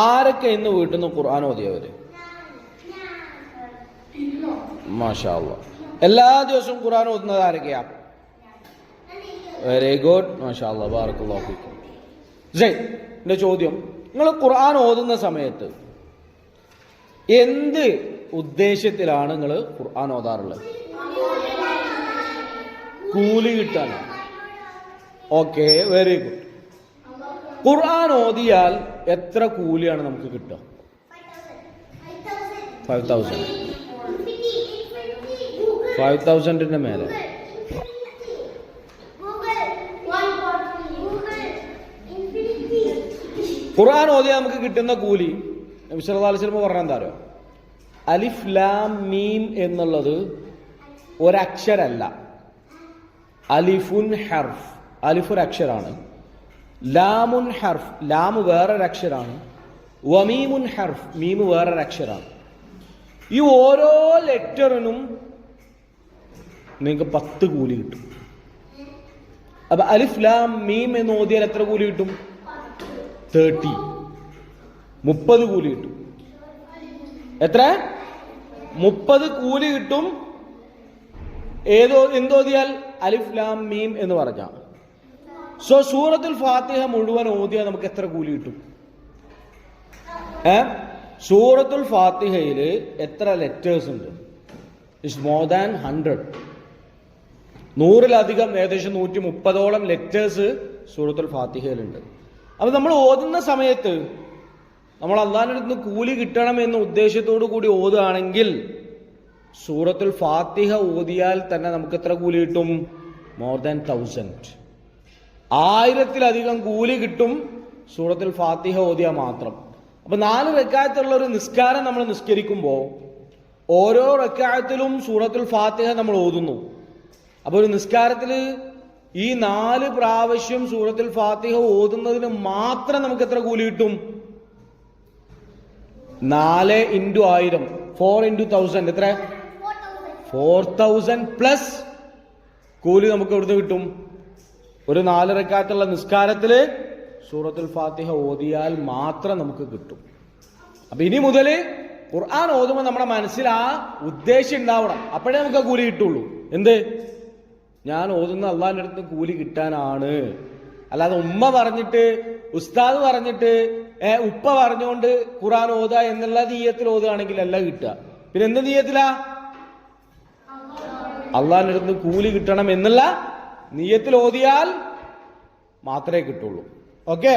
ആരൊക്കെ ഇന്ന് വീട്ടിൽ നിന്ന് ഖുർആൻ ഓതിയവര്? മാഷാ അല്ലാഹ്. എല്ലാ ദിവസവും ഖുർആൻ ഓതുന്നത് ആരൊക്കെയാ? വെരി ഗുഡ്, മാഷാ അല്ലാഹ്, ബാറക്കല്ലാഹു ഫീക്കും. എന്റെ ചോദ്യം, നിങ്ങൾ ഖുർആൻ ഓതുന്ന സമയത്ത് എന്ത് ഉദ്ദേശത്തിലാണ് നിങ്ങൾ ഖുർആൻ ഓതാറുള്ളത്? കൂലി കിട്ടാനാണ്. Okay, very good. ഖുർആൻ ഓതിയാൽ എത്ര കൂലിയാണ് നമുക്ക് കിട്ടുക? 5000. 5000ന്റെ മേലെ. ഖുർആൻ ഓതിയാൽ നമുക്ക് കിട്ടുന്ന കൂലി നബി സല്ലല്ലാഹു അലൈഹി വസല്ലം പറഞ്ഞ എന്താ അറിയോ? അലിഫ് ലാം മീം എന്നുള്ളത് ഒരക്ഷരല്ല. അലിഫുൻ ഹർഫ്, അലിഫ് ഒരു അക്ഷരാണ്. ലാമുൻ ഹർഫ്, ലാമ് വേറൊരക്ഷരാണ്. വമീമുൻ ഹർഫ്, മീമ് വേറൊരക്ഷരാണ്. ഈ ഓരോ ലെറ്ററിനും നിങ്ങൾക്ക് 10 കൂലി കിട്ടും. അപ്പൊ അലിഫ് ലാം മീം എന്ന് ഓതിയാൽ എത്ര കൂലി കിട്ടും? 30 കൂലി കിട്ടും. എത്ര? 30 കൂലി കിട്ടും. എന്തോതിയാൽ? അലിഫ് ലാം മീം എന്ന് പറഞ്ഞ. സോ സൂറത്തുൽ ഫാത്തിഹ മുഴുവൻ ഓതിയാൽ നമുക്ക് എത്ര കൂലി കിട്ടും? സൂറത്തുൽ ഫാത്തിഹയിൽ എത്ര ലെറ്റേഴ്സ് ഉണ്ട്? It's more than 100. 100-ലധികം, ഏകദേശം 130ഓളം ലെറ്റേഴ്സ് സൂറത്തുൽ ഫാത്തിഹയിലുണ്ട്. അപ്പൊ നമ്മൾ ഓതുന്ന സമയത്ത് നമ്മൾ അള്ളാഹിന്റെ അടുത്ത് നിന്ന് കൂലി കിട്ടണം എന്ന ഉദ്ദേശത്തോടു കൂടി ഓതുകയാണെങ്കിൽ സൂറത്തുൽ ഫാത്തിഹ ഓതിയാൽ തന്നെ നമുക്ക് എത്ര കൂലി കിട്ടും? More than 1000. 1000-ലധികം കൂലി കിട്ടും സൂറത്തുൽ ഫാത്തിഹ ഓതിയാൽ മാത്രം. അപ്പൊ 4 റക്അത്തുള്ള ഒരു നിസ്കാരം നമ്മൾ നിസ്കരിക്കുമ്പോൾ ഓരോ റക്അത്തിലും സൂറത്തുൽ ഫാത്തിഹ നമ്മൾ ഓതുന്നു. അപ്പൊ ഒരു നിസ്കാരത്തിൽ ഈ 4 പ്രാവശ്യം സൂറത്തുൽ ഫാത്തിഹ ഓതുന്നതിന് മാത്രം നമുക്ക് എത്ര കൂലി കിട്ടും? 4 × 1000, 4 × 1000, എത്ര? 4000 പ്ലസ് കൂലി നമുക്ക് എവിടുന്ന് കിട്ടും? ഒരു 4 റക്അത്തുള്ള നിസ്കാരത്തില് സൂറത്തുൽ ഫാത്തിഹ ഓതിയാൽ മാത്രം നമുക്ക് കിട്ടും. അപ്പൊ ഇനി മുതൽ ഖുർആൻ ഓതുമ്പോൾ നമ്മുടെ മനസ്സിൽ ആ ഉദ്ദേശം ഉണ്ടാവണം. അപ്പോഴേ നമുക്ക് ആ കൂലി കിട്ടുള്ളൂ. എന്ത്? ഞാൻ ഓതുന്ന അള്ളാഹിന്റെ അടുത്ത് കൂലി കിട്ടാനാണ്. അല്ലാതെ ഉമ്മ പറഞ്ഞിട്ട്, ഉസ്താദ് പറഞ്ഞിട്ട്, ഉപ്പ പറഞ്ഞുകൊണ്ട് ഖുർആൻ ഓതുക എന്നുള്ള നീയത്തിൽ ഓതുകയാണെങ്കിൽ അല്ല കിട്ടുക. പിന്നെ എന്ത് നീയത്തിലാ? അള്ളാഹിന്റെ അടുത്ത് കൂലി കിട്ടണം എന്നുള്ള നീയത്തിൽ ഓതിയാൽ മാത്രമേ കിട്ടുള്ളൂ. ഓക്കെ.